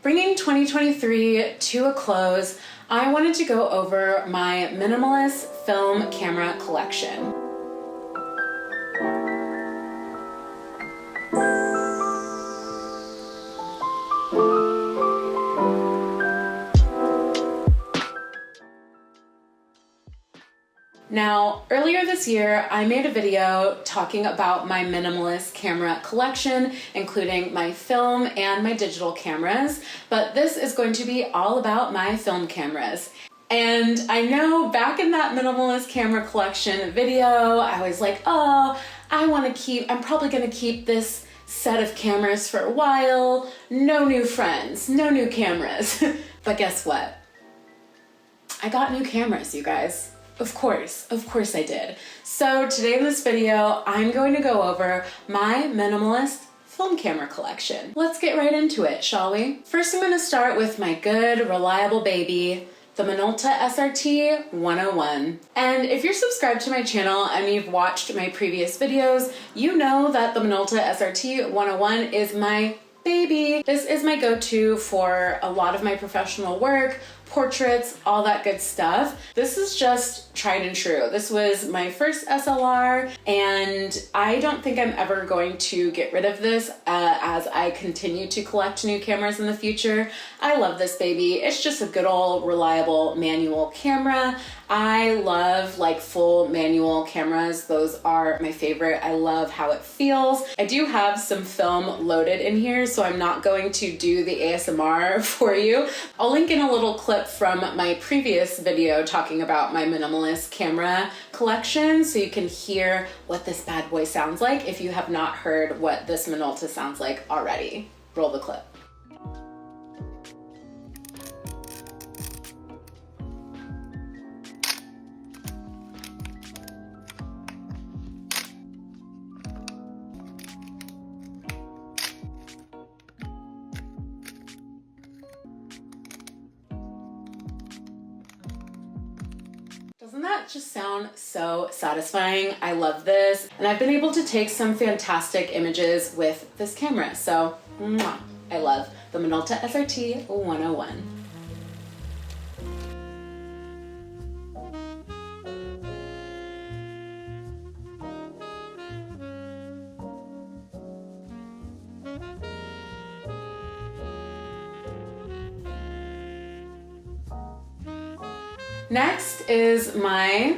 Bringing 2023 to a close, I wanted to go over my Minimalist film camera collection. Now, earlier this year, I made a video talking about my minimalist camera collection, including my film and my digital cameras, but this is going to be all about my film cameras. And I know back in that minimalist camera collection video, I was like, oh, I'm probably gonna keep this set of cameras for a while, no new friends, no new cameras. But guess what? I got new cameras, you guys. Of course I did. So today in this video, I'm going to go over my minimalist film camera collection. Let's get right into it, shall we? First, I'm gonna start with my good, reliable baby, the Minolta SRT 101. And if you're subscribed to my channel and you've watched my previous videos, you know that the Minolta SRT 101 is my baby. This is my go-to for a lot of my professional work, portraits, all that good stuff. This is just tried and true. This was my first SLR, and I don't think I'm ever going to get rid of this as I continue to collect new cameras in the future. I love this baby. It's just a good old reliable manual camera. I love like full manual cameras. Those are my favorite. I love how it feels. I do have some film loaded in here, so I'm not going to do the ASMR for you. I'll link in a little clip from my previous video talking about my minimalist camera collection so you can hear what this bad boy sounds like if you have not heard what this Minolta sounds like already. Roll the clip. Doesn't that just sound so satisfying? I love this. And I've been able to take some fantastic images with this camera. So, mwah, I love the Minolta SRT 101. Next is my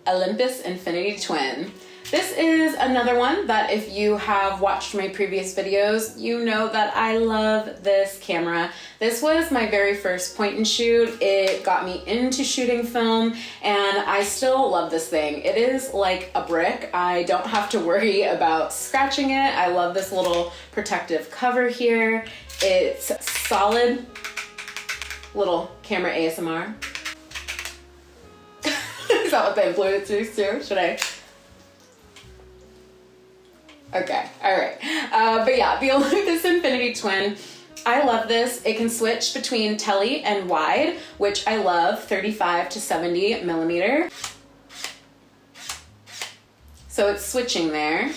Olympus Infinity Twin. This is another one that if you have watched my previous videos, you know that I love this camera. This was my very first point and shoot. It got me into shooting film, and I still love this thing. It is like a brick. I don't have to worry about scratching it. I love this little protective cover here. It's solid. Little camera ASMR. Is that what the influencers do? Should I? Okay, all right. But yeah, the Olympus Infinity Twin, I love this. It can switch between tele and wide, which I love, 35 to 70 millimeter. So it's switching there.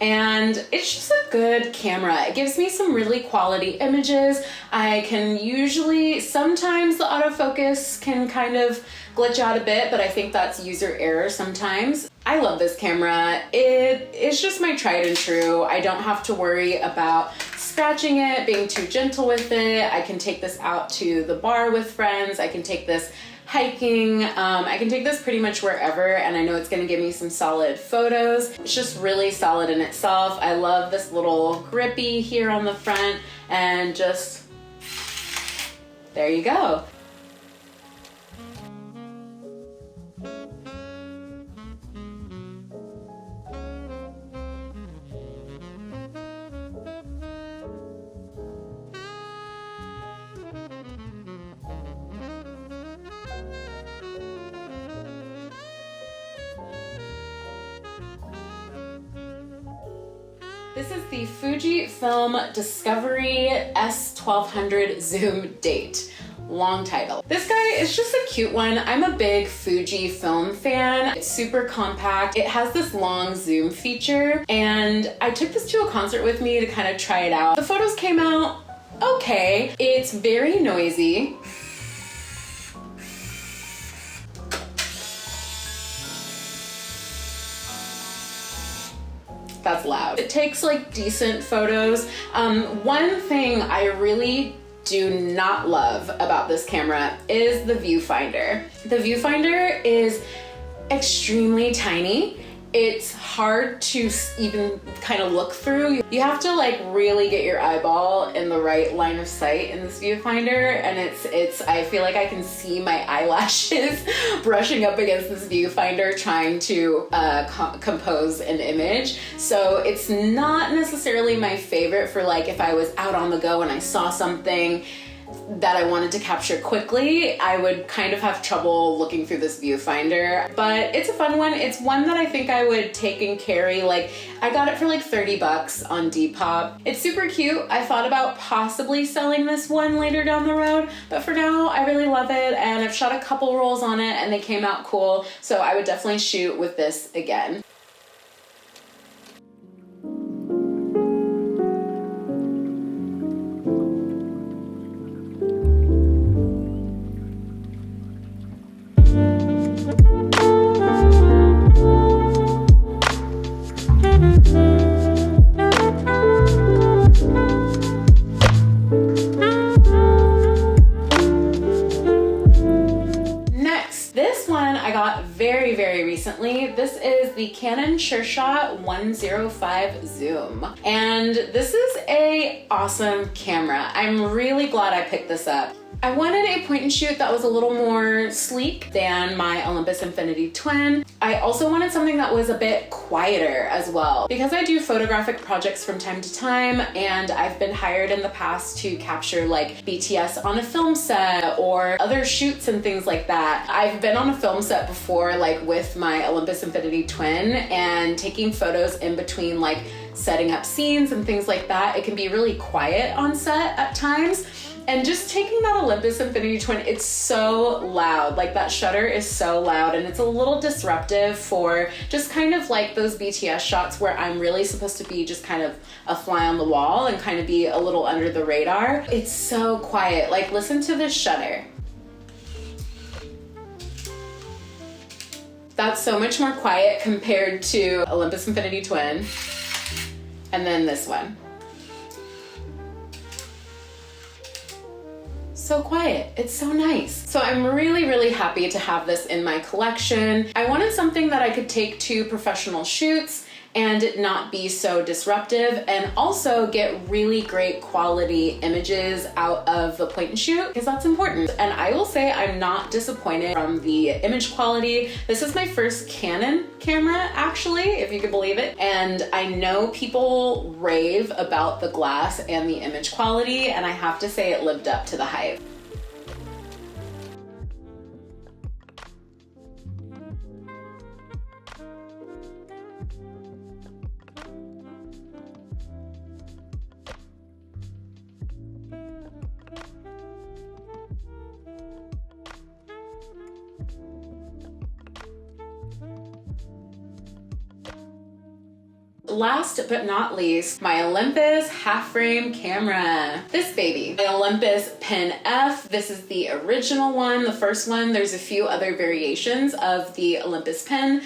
And it's just a good camera. It gives me some really quality images. I can usually, sometimes the autofocus can kind of glitch out a bit, but I think that's user error sometimes. I love this camera. It's just my tried and true. I don't have to worry about scratching it, being too gentle with it. I can take this out to the bar with friends. I can take this hiking. I can take this pretty much wherever, and I know it's gonna give me some solid photos. It's just really solid in itself. I love this little grippy here on the front, and just, there you go. This is the Fuji Film Discovery S1200 Zoom Date. Long title. This guy is just a cute one. I'm a big Fuji film fan. It's super compact. It has this long zoom feature, and I took this to a concert with me to kind of try it out. The photos came out okay. It's very noisy. That's loud. It takes like decent photos. One thing I really do not love about this camera is the viewfinder. The viewfinder is extremely tiny. It's hard to even kind of look through. You have to like really get your eyeball in the right line of sight in this viewfinder, and I feel like I can see my eyelashes brushing up against this viewfinder trying to compose an image. So it's not necessarily my favorite for like if I was out on the go and I saw something that I wanted to capture quickly, I would kind of have trouble looking through this viewfinder, but it's a fun one. It's one that I think I would take and carry. Like, I got it for like 30 bucks on Depop. It's super cute. I thought about possibly selling this one later down the road, but for now, I really love it, and I've shot a couple rolls on it and they came out cool, so I would definitely shoot with this again. Very recently. This is the Canon SureShot 105 Zoom, and this is a awesome camera. I'm really glad I picked this up. I wanted a point and shoot that was a little more sleek than my Olympus Infinity Twin. I also wanted something that was a bit quieter as well, because I do photographic projects from time to time, and I've been hired in the past to capture like BTS on a film set or other shoots and things like that. I've been on a film set before, like with my Olympus Infinity Twin, and taking photos in between like setting up scenes and things like that. It can be really quiet on set at times. And just taking that Olympus Infinity Twin, it's so loud. Like, that shutter is so loud, and it's a little disruptive for just kind of like those BTS shots where I'm really supposed to be just kind of a fly on the wall and kind of be a little under the radar. It's so quiet. Like, listen to this shutter. That's so much more quiet compared to Olympus Infinity Twin. And then this one. So quiet. It's so nice. So I'm really happy to have this in my collection. I wanted something that I could take to professional shoots and not be so disruptive, and also get really great quality images out of the point and shoot, because that's important. And I will say I'm not disappointed from the image quality. This is my first Canon camera, actually, if you could believe it. And I know people rave about the glass and the image quality, and I have to say it lived up to the hype. Last but not least, my Olympus half-frame camera. This baby, my Olympus Pen F. This is the original one, the first one. There's a few other variations of the Olympus Pen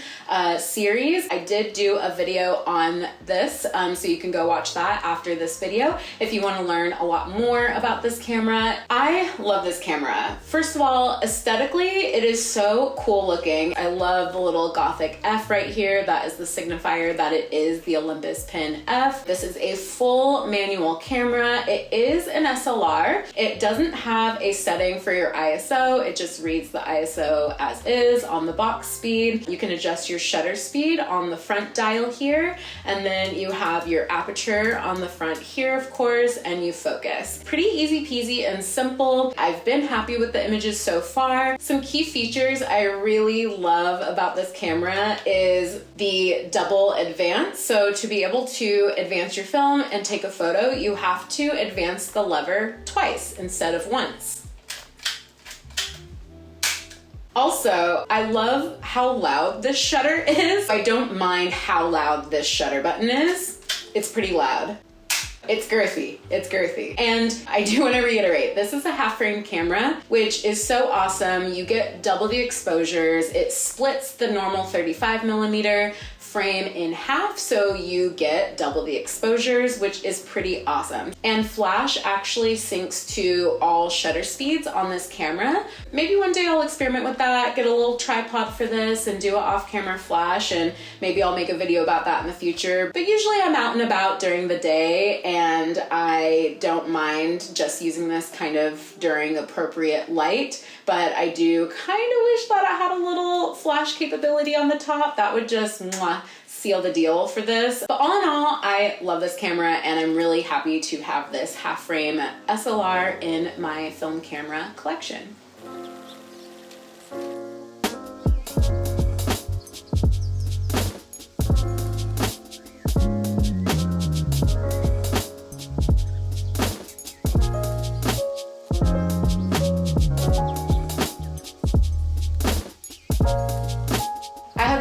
series. I did do a video on this, so you can go watch that after this video if you want to learn a lot more about this camera. I love this camera. First of all, aesthetically, it is so cool looking. I love the little Gothic F right here. That is the signifier that it is the Olympus Pen F. This is a full manual camera. It is an SLR. It doesn't have a setting for your ISO. It just reads the ISO as is on the box speed. You can adjust your shutter speed on the front dial here, and then you have your aperture on the front here, of course, and you focus. Pretty easy peasy and simple. I've been happy with the images so far. Some key features I really love about this camera is the double advance. So to be able to advance your film and take a photo, you have to advance the lever twice instead of once. Also, I love how loud this shutter is. I don't mind how loud this shutter button is. It's pretty loud. It's girthy, it's girthy. And I do want to reiterate, this is a half frame camera, which is so awesome. You get double the exposures. It splits the normal 35mm frame in half, so you get double the exposures, which is pretty awesome. And flash actually syncs to all shutter speeds on this camera. Maybe one day I'll experiment with that, get a little tripod for this and do an off-camera flash, and maybe I'll make a video about that in the future. But usually I'm out and about during the day, and I don't mind just using this kind of during appropriate light, but I do kind of wish that I had a little flash capability on the top. That would just seal the deal for this. But all in all, I love this camera, and I'm really happy to have this half frame SLR in my film camera collection.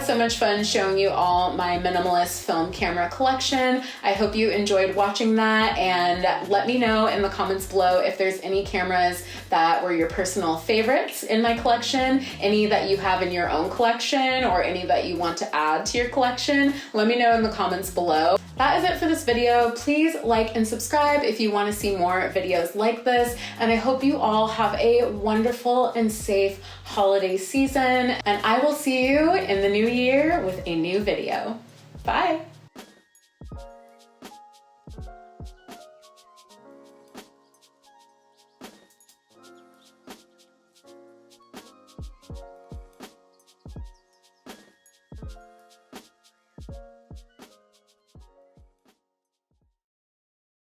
So much fun showing you all my minimalist film camera collection. I hope you enjoyed watching that, and let me know in the comments below if there's any cameras that were your personal favorites in my collection, any that you have in your own collection, or any that you want to add to your collection. Let me know in the comments below. That is it for this video. Please like and subscribe if you want to see more videos like this, and I hope you all have a wonderful and safe holiday season, and I will see you in the new year with a new video. Bye!